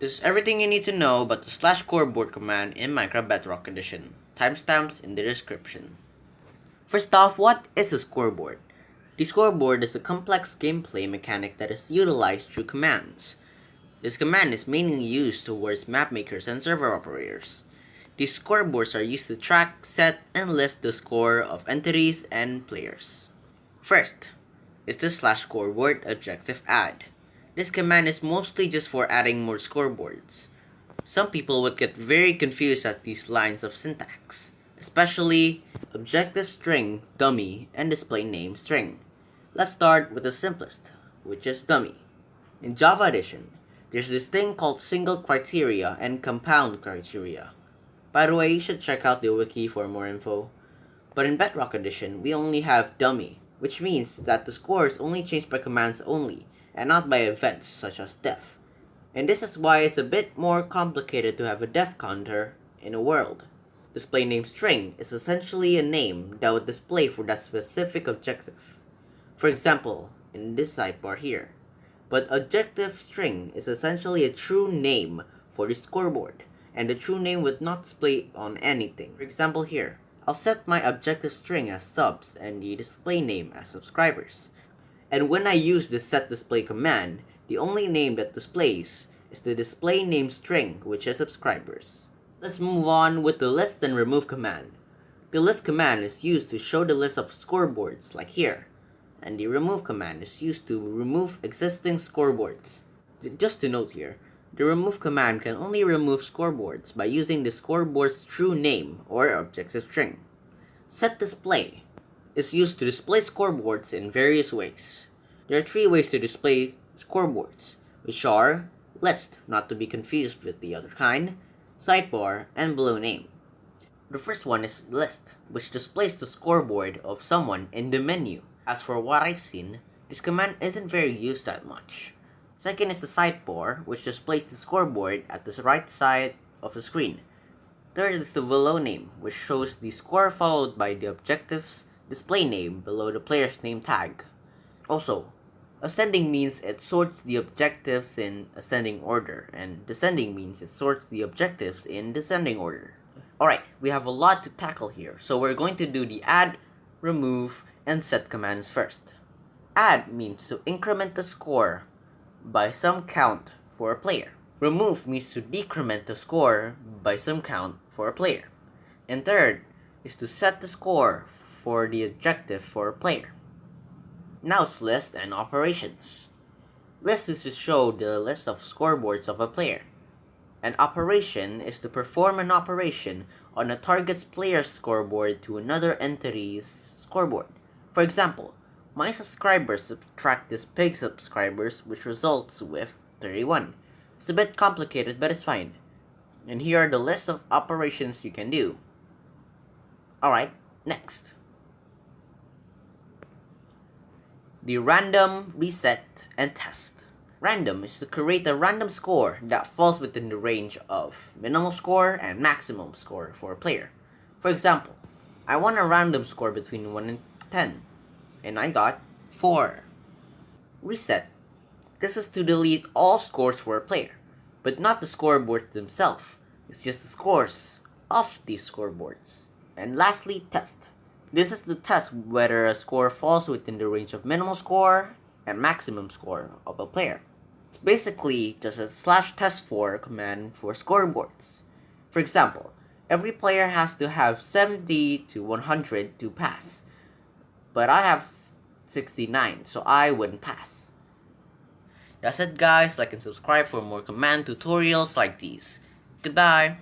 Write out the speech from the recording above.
This is everything you need to know about the /scoreboard command in Minecraft Bedrock Edition. Timestamps in the description. First off, what is a scoreboard? The scoreboard is a complex gameplay mechanic that is utilized through commands. This command is mainly used towards map makers and server operators. These scoreboards are used to track, set, and list the score of entities and players. First is the /scoreboard objective add. This command is mostly just for adding more scoreboards. Some people would get very confused at these lines of syntax, especially objective string, dummy, and display name string. Let's start with the simplest, which is dummy. In Java Edition, there's this thing called single criteria and compound criteria. By the way, you should check out the wiki for more info. But in Bedrock Edition, we only have dummy, which means that the score is only changed by commands only, and not by events such as def. And this is why it's a bit more complicated to have a def counter in a world. Display name string is essentially a name that would display for that specific objective. For example, in this sidebar here. But objective string is essentially a true name for the scoreboard, and the true name would not display on anything. For example here, I'll set my objective string as subs and the display name as subscribers. And when I use the setDisplay command, the only name that displays is the display name string, which is subscribers. Let's move on with the list and remove command. The list command is used to show the list of scoreboards, like here, and the remove command is used to remove existing scoreboards. Just to note here, the remove command can only remove scoreboards by using the scoreboard's true name or objective string. setDisplay is used to display scoreboards in various ways. There are 3 ways to display scoreboards, which are list, not to be confused with the other kind, sidebar, and below name. The first one is list, which displays the scoreboard of someone in the menu. As for what I've seen, this command isn't very used that much. Second is the sidebar, which displays the scoreboard at the right side of the screen. Third is the below name, which shows the score followed by the objective's display name below the player's name tag. Also, ascending means it sorts the objectives in ascending order, and descending means it sorts the objectives in descending order. Alright, we have a lot to tackle here, so we're going to do the add, remove, and set commands first. Add means to increment the score by some count for a player. Remove means to decrement the score by some count for a player. And third is to set the score for the objective for a player. Now it's list and operations. List is to show the list of scoreboards of a player. An operation is to perform an operation on a target's player's scoreboard to another entity's scoreboard. For example, my subscribers subtract this pig's subscribers, which results with 31. It's a bit complicated, but it's fine. And here are the list of operations you can do. Alright, next. The random, reset, and test. Random is to create a random score that falls within the range of minimal score and maximum score for a player. For example, I want a random score between 1 and 10, and I got 4. Reset. This is to delete all scores for a player, but not the scoreboards themselves. It's just the scores of these scoreboards. And lastly, test. This is to test whether a score falls within the range of minimal score and maximum score of a player. It's basically just a /test4 command for scoreboards. For example, every player has to have 70 to 100 to pass, but I have 69, so I wouldn't pass. That's it guys, like and subscribe for more command tutorials like these. Goodbye!